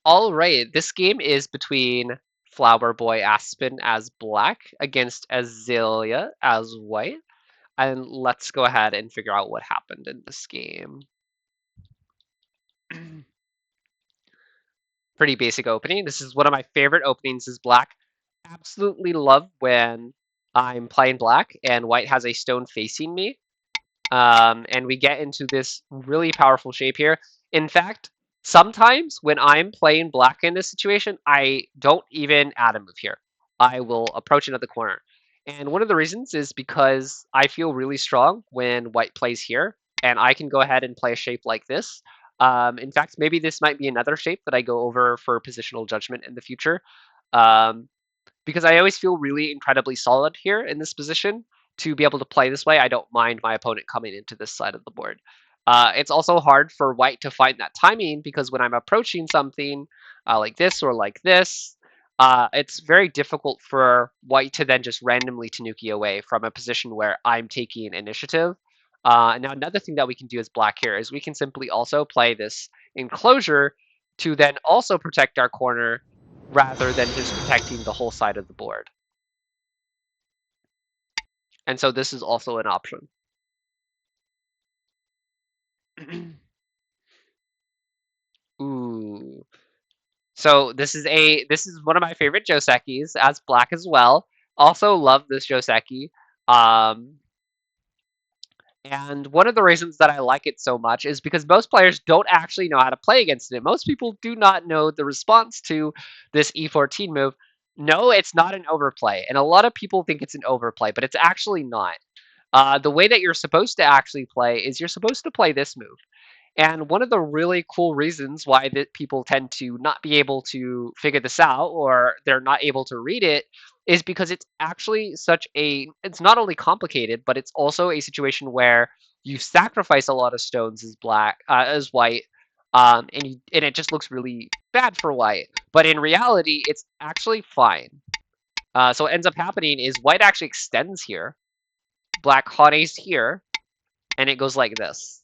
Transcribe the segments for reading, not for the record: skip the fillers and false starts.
All right, this game is between Flower Boy Aspen as black against Azalea as white. And let's go ahead and figure out what happened in this game. Pretty basic opening. This is one of my favorite openings is black. Absolutely love when I'm playing black and white has a stone facing me. And we get into this really powerful shape here. In fact, sometimes when I'm playing black in this situation, I don't even add a move here. I will approach another corner. And one of the reasons is because I feel really strong when white plays here, and I can go ahead and play a shape like this. In fact, maybe this might be another shape that I go over for positional judgment in the future. Um, because I always feel really incredibly solid here in this position to be able to play this way. I don't mind my opponent coming into this side of the board. It's also hard for white to find that timing because when I'm approaching something like this or like this, it's very difficult for white to then just randomly Tanuki away from a position where I'm taking initiative. Now, another thing that we can do as black here is we can simply also play this enclosure to then also protect our corner rather than just protecting the whole side of the board. And so this is also an option. Ooh. So this is one of my favorite Josekis as black as well. Also love this Joseki. Um, And one of the reasons that I like it so much is because most players don't actually know how to play against it. Most people do not know the response to this E14 move. No, it's not an overplay. And a lot of people think it's an overplay, but it's actually not. The way that you're supposed to actually play is you're supposed to play this move. And one of the really cool reasons why that people tend to not be able to figure this out or they're not able to read it is because it's actually it's not only complicated, but it's also a situation where you sacrifice a lot of stones as white, and it just looks really bad for white. But in reality, it's actually fine. So what ends up happening is white actually extends here, black honeys here, and it goes like this.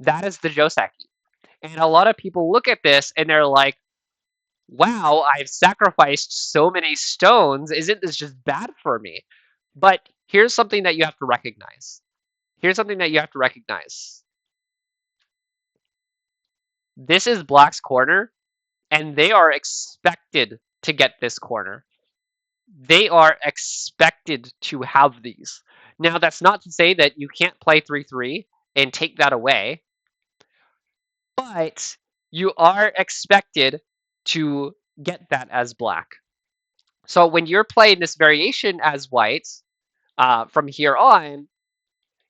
That is the Joseki. And a lot of people look at this and they're like, wow, I've sacrificed so many stones. Isn't this just bad for me? But here's something that you have to recognize. Here's something that you have to recognize. This is black's corner, and they are expected to get this corner. They are expected to have these. Now, that's not to say that you can't play 3-3 and take that away, but you are expected to get that as black. So when you're playing this variation as white from here on,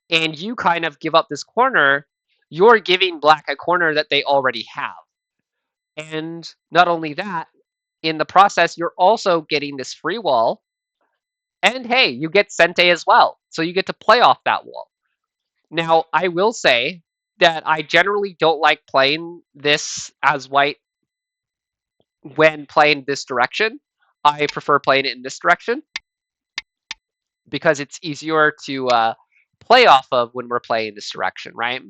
and you kind of give up this corner, you're giving black a corner that they already have. And not only that, in the process, you're also getting this free wall. And hey, you get Sente as well. So you get to play off that wall. Now, I will say that I generally don't like playing this as white when playing this direction. I prefer playing it in this direction because it's easier to play off of when we're playing this direction, right?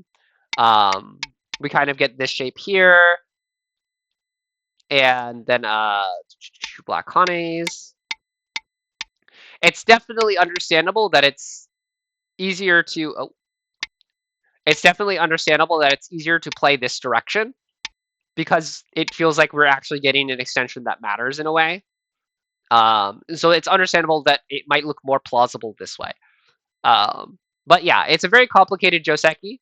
We kind of get this shape here, and then black honeys. It's definitely understandable that it's easier to. Oh, it's definitely understandable that it's easier to play this direction because it feels like we're actually getting an extension that matters in a way. So it's understandable that it might look more plausible this way. But yeah, it's a very complicated Joseki,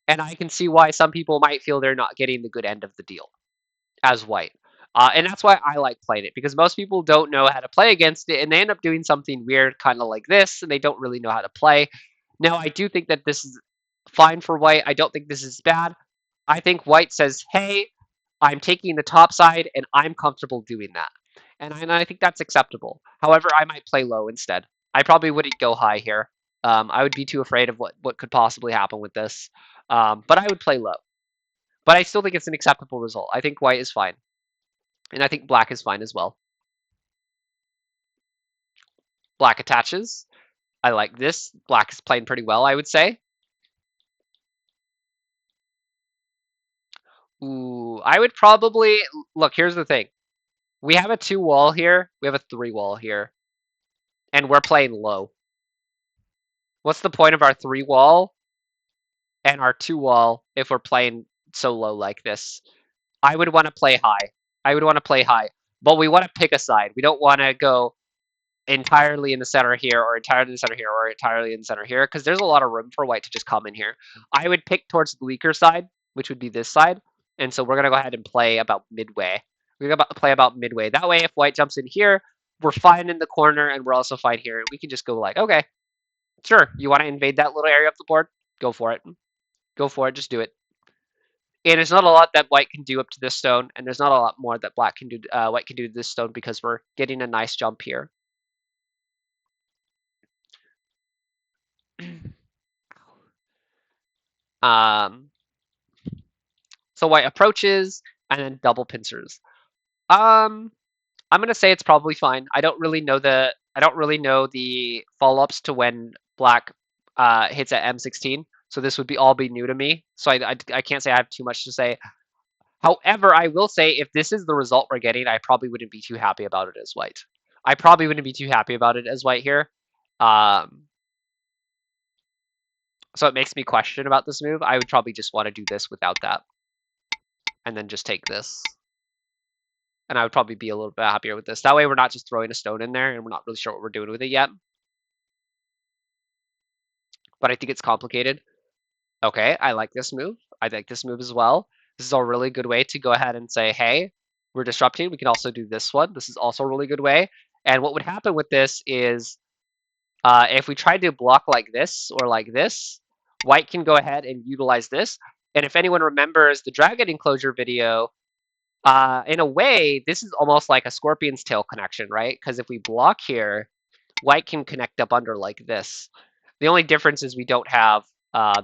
and I can see why some people might feel they're not getting the good end of the deal as white. And that's why I like playing it, because most people don't know how to play against it, and they end up doing something weird, kind of like this, and they don't really know how to play. Now, I do think that this is fine for white. I don't think this is bad. I think white says, hey, I'm taking the top side, and I'm comfortable doing that. And I think that's acceptable. However, I might play low instead. I probably wouldn't go high here. I would be too afraid of what could possibly happen with this. But I would play low. But I still think it's an acceptable result. I think white is fine. And I think black is fine as well. Black attaches. I like this. Black is playing pretty well, I would say. Ooh, I would probably look. Here's the thing: we have a 2 wall here. We have a 3 wall here, and we're playing low. What's the point of our 3 wall and our 2 wall if we're playing so low like this? I would want to play high. I would want to play high, but we want to pick a side. We don't want to go entirely in the center here, or entirely in the center here, or entirely in the center here, because there's a lot of room for white to just come in here. I would pick towards the weaker side, which would be this side, and so we're going to go ahead and play about midway. We're going to play about midway. That way, if white jumps in here, we're fine in the corner, and we're also fine here. We can just go like, okay, sure, you want to invade that little area of the board? Go for it. Go for it. Just do it. And there's not a lot that white can do up to this stone, and there's not a lot more that black can do. White can do to this stone because we're getting a nice jump here. Um, so white approaches and then double pincers. Um, I'm gonna say it's probably fine. I don't really know the follow-ups to when black hits at M16. So this would be all be new to me. So I can't say I have too much to say. However, I will say if this is the result we're getting, I probably wouldn't be too happy about it as white. I probably wouldn't be too happy about it as white here. Um, so it makes me question about this move. I would probably just want to do this without that. And then just take this. And I would probably be a little bit happier with this. That way we're not just throwing a stone in there and we're not really sure what we're doing with it yet. But I think it's complicated. Okay, I like this move. I like this move as well. This is a really good way to go ahead and say, hey, we're disrupting. We can also do this one. This is also a really good way. And what would happen with this is if we tried to block like this or like this, white can go ahead and utilize this. And if anyone remembers the dragon enclosure video, in a way, this is almost like a scorpion's tail connection, right? Because if we block here, white can connect up under like this. The only difference is we don't have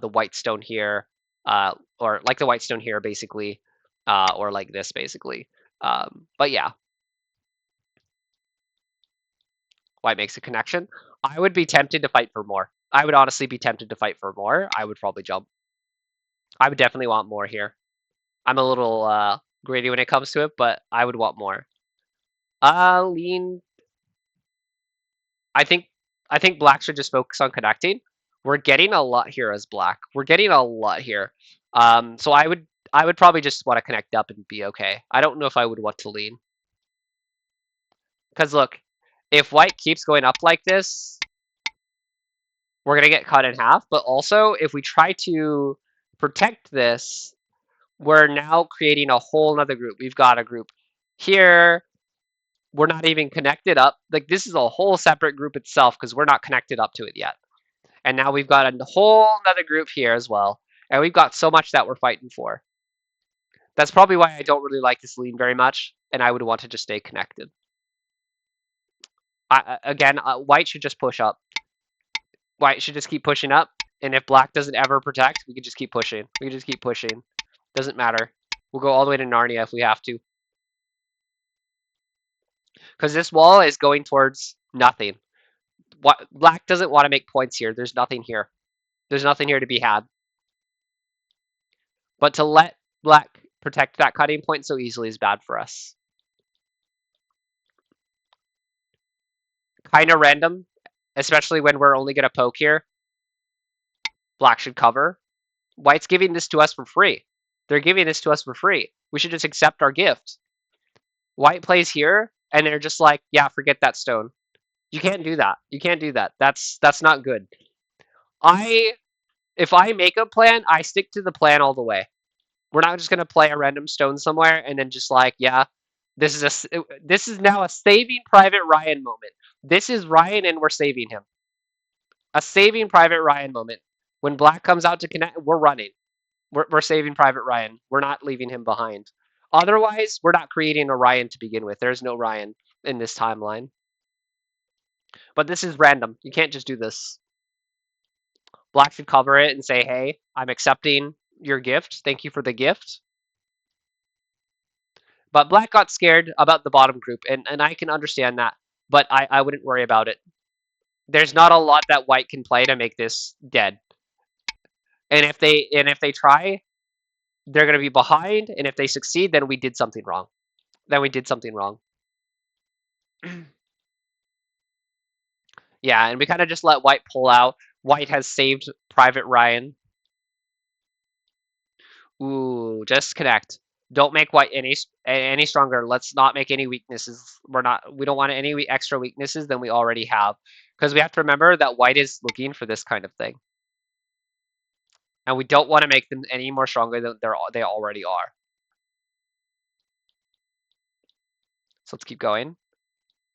the white stone here, or like the white stone here, basically, or like this, basically. But yeah, white makes a connection. I would be tempted to fight for more. I would honestly be tempted to fight for more. I would probably jump. I would definitely want more here. I'm a little greedy when it comes to it, but I would want more. Lean. I think I think black should just focus on connecting. We're getting a lot here as black. We're getting a lot here. So I would probably just want to connect up and be okay. I don't know if I would want to lean. Because look, if white keeps going up like this, we're gonna get cut in half. But also, if we try to protect this, we're now creating a whole nother group. We've got a group here. We're not even connected up. Like this is a whole separate group itself because we're not connected up to it yet. And now we've got a whole other group here as well. And we've got so much that we're fighting for. That's probably why I don't really like this lean very much, and I would want to just stay connected. Again, white should just push up. White should just keep pushing up, and if black doesn't ever protect, we can just keep pushing. We can just keep pushing. Doesn't matter. We'll go all the way to Narnia if we have to. Because this wall is going towards nothing. Black doesn't want to make points here. There's nothing here. There's nothing here to be had. But to let black protect that cutting point so easily is bad for us. Kind of random, especially when we're only going to poke here. Black should cover. White's giving this to us for free. They're giving this to us for free. We should just accept our gift. White plays here, and they're just like, yeah, forget that stone. You can't do that. You can't do that. That's not good. If I make a plan, I stick to the plan all the way. We're not just gonna play a random stone somewhere and then just like, yeah, this is now a saving Private Ryan moment. This is Ryan and we're saving him. A saving Private Ryan moment. When black comes out to connect, we're running. We're saving Private Ryan. We're not leaving him behind. Otherwise, we're not creating a Ryan to begin with. There's no Ryan in this timeline. But this is random. You can't just do this. Black should cover it and say, hey, I'm accepting your gift. Thank you for the gift. But black got scared about the bottom group, and I can understand that. But I wouldn't worry about it. There's not a lot that white can play to make this dead. And if they try, they're going to be behind, and if they succeed, then we did something wrong. Then we did something wrong. Yeah, and we kind of just let white pull out. White has saved Private Ryan. Ooh, just connect. Don't make white any stronger. Let's not make any weaknesses. We don't want any extra weaknesses than we already have, because we have to remember that white is looking for this kind of thing, and we don't want to make them any more stronger than they already are. So let's keep going.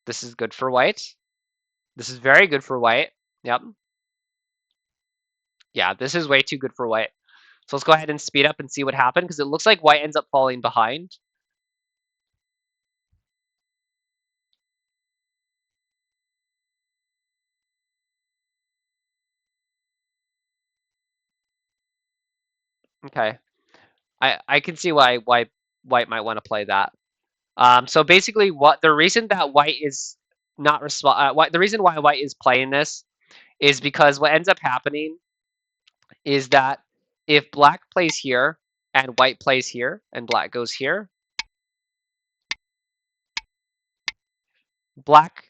This is good for white. This is very good for white. Yep. Yeah, this is way too good for white. So let's go ahead and speed up and see what happened, because it looks like white ends up falling behind. Okay. I can see why white might want to play that. So basically, what the reason that white is not the reason why white is playing this is because what ends up happening is that if black plays here and white plays here and black goes here, black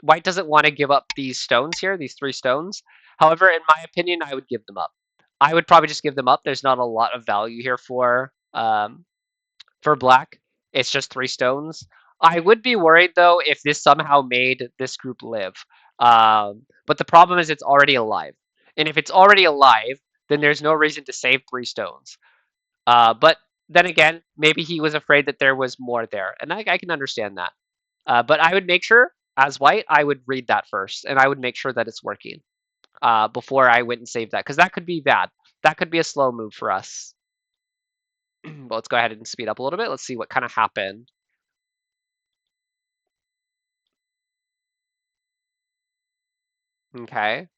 white doesn't want to give up these stones here, these 3 stones. However, in my opinion, I would give them up. I would probably just give them up. There's not a lot of value here for black. It's just 3 stones. I would be worried though if this somehow made this group live. But the problem is it's already alive. And if it's already alive, then there's no reason to save 3 stones. But then again, maybe he was afraid that there was more there. And I can understand that. But I would make sure, as white, I would read that first. And I would make sure that it's working before I went and saved that. Because that could be bad. That could be a slow move for us. But let's go ahead and speed up a little bit. Let's see what kind of happened. Okay.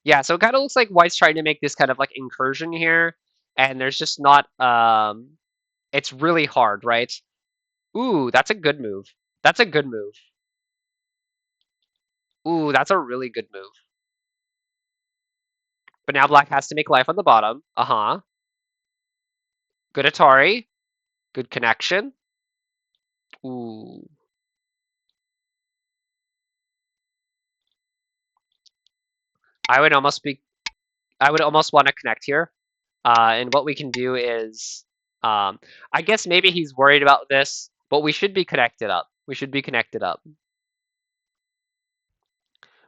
Yeah, so it kind of looks like White's trying to make this kind of like incursion here, and there's just not it's really hard, right? Ooh, that's a good move. That's a good move. Ooh, that's a really good move. But now Black has to make life on the bottom. Uh-huh. Good Atari. Good connection. Ooh. I would almost be I would almost want to connect here. And what we can do is I guess maybe he's worried about this, but we should be connected up. We should be connected up.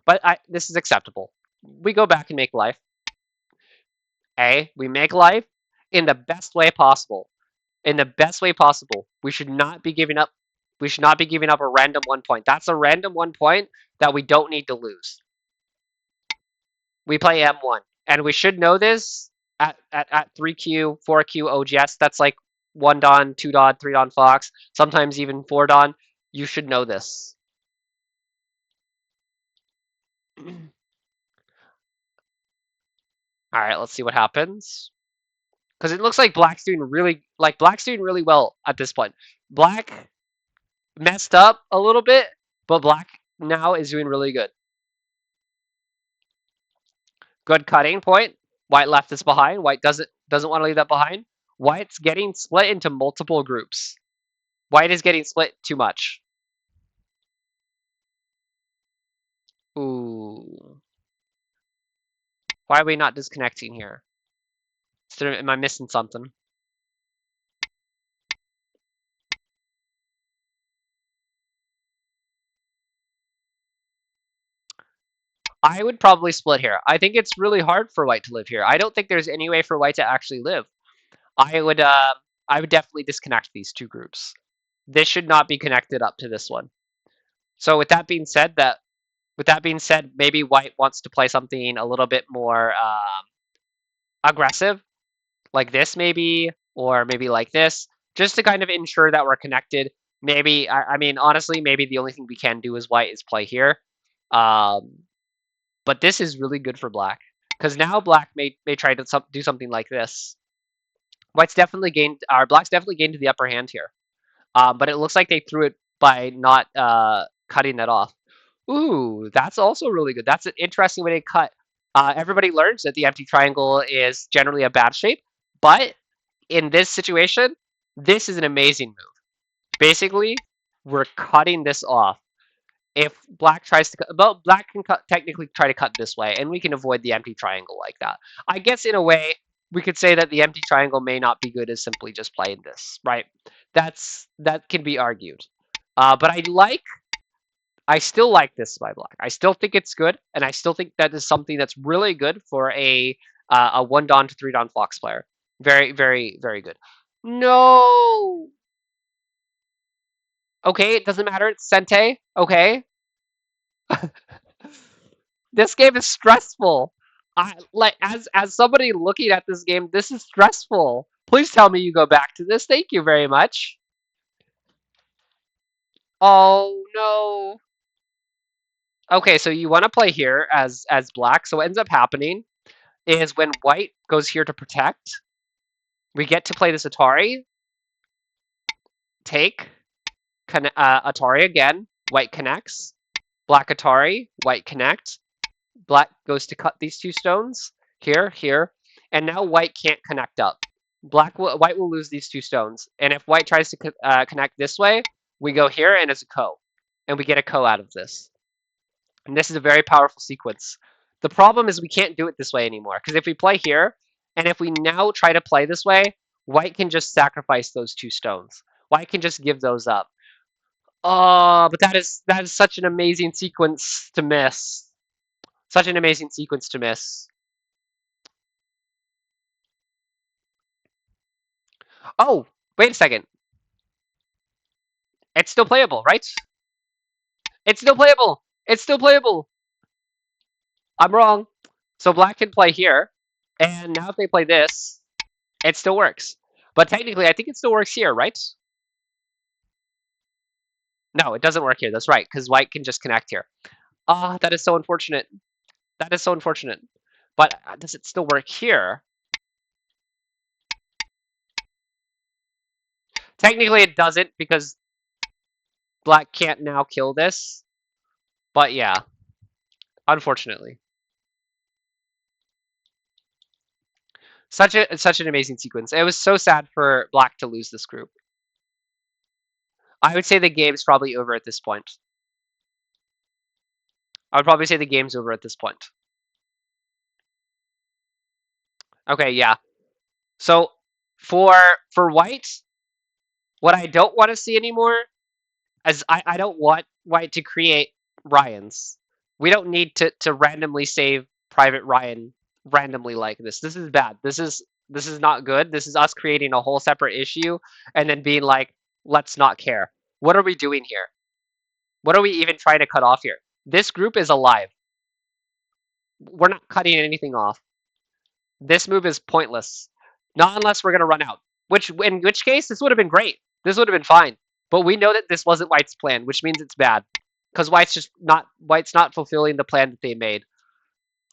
But this is acceptable. We go back and make life. We make life in the best way possible. In the best way possible. We should not be giving up. We should not be giving up a random 1 point. That's a random 1 point that we don't need to lose. We play M1, and we should know this at 3Q, 4Q OGS. That's like 1 Don, 2 Don, 3 Don Fox, sometimes even 4 Don. You should know this. All right, let's see what happens. Because it looks like Black's doing really well at this point. Black messed up a little bit, but Black now is doing really good. Good cutting point. White left this behind. White doesn't want to leave that behind. White's getting split into multiple groups. White is getting split too much. Ooh. Why are we not disconnecting here? Am I missing something? I would probably split here. I think it's really hard for white to live here. I don't think there's any way for white to actually live. I would definitely disconnect these 2 groups. This should not be connected up to this one. So with that being said, maybe white wants to play something a little bit more aggressive, like this maybe, or maybe like this, just to kind of ensure that we're connected. Maybe I mean honestly, maybe the only thing we can do as white is play here. But this is really good for black, because now black may try to do something like this. Black's definitely gained the upper hand here. But it looks like they threw it by not cutting that off. Ooh, that's also really good. That's an interesting way to cut. Everybody learns that the empty triangle is generally a bad shape, but in this situation, this is an amazing move. Basically, we're cutting this off. If black tries to cut, well, black can technically try to cut this way, and we can avoid the empty triangle like that. I guess in a way, we could say that the empty triangle may not be good as simply just playing this, right? That can be argued. But I still like this by black. I still think it's good, and I still think that is something that's really good for a 1 Dawn to 3 Dawn Fox player. Very, very, very good. No. Okay, it doesn't matter. It's Sente. Okay. This game is stressful. I like as somebody looking at this game, this is stressful. Please tell me you go back to this. Thank you very much. Oh no. Okay, so you want to play here as black. So what ends up happening is when white goes here to protect, we get to play this Atari. Take Atari again. White connects. Black Atari. White connect. Black goes to cut these 2 stones here, here, and now white can't connect up. White will lose these 2 stones, and if white tries to connect this way, we go here and it's a ko, and we get a ko out of this. And this is a very powerful sequence. The problem is we can't do it this way anymore, because if we play here, and if we now try to play this way, white can just sacrifice those 2 stones. White can just give those up. Oh, but that is such an amazing sequence to miss. Such an amazing sequence to miss. Oh, wait a second. It's still playable, right? It's still playable. It's still playable. I'm wrong. So black can play here, and now if they play this, it still works. But technically, I think it still works here, right? No, it doesn't work here. That's right, because white can just connect here. Ah, that is so unfortunate. That is so unfortunate. But does it still work here? Technically, it doesn't because black can't now kill this. But yeah, unfortunately. Such an amazing sequence. It was so sad for black to lose this group. I would say the game's probably over at this point. I would probably say the game's over at this point. Okay, yeah. So for white, what I don't want to see anymore is I don't want white to create Ryans. We don't need to randomly save Private Ryan randomly like this. This is bad. This is not good. This is us creating a whole separate issue and then being like, let's not care. What are we doing here? What are we even trying to cut off here? This group is alive. We're not cutting anything off. This move is pointless. Not unless we're going to run out. In which case, this would have been great. This would have been fine. But we know that this wasn't White's plan, which means it's bad. Because White's not fulfilling the plan that they made.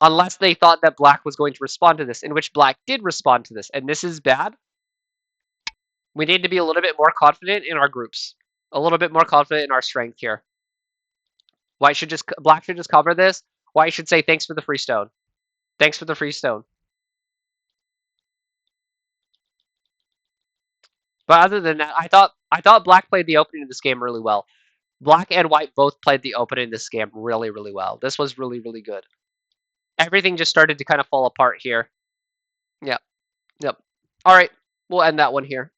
Unless they thought that Black was going to respond to this, in which Black did respond to this. And this is bad. We need to be a little bit more confident in our groups. A little bit more confident in our strength here. Black should just cover this. White should say thanks for the free stone. Thanks for the free stone. But other than that, I thought Black played the opening of this game really well. Black and White both played the opening of this game really, really well. This was really, really good. Everything just started to kind of fall apart here. Yep. Yep. All right. We'll end that one here.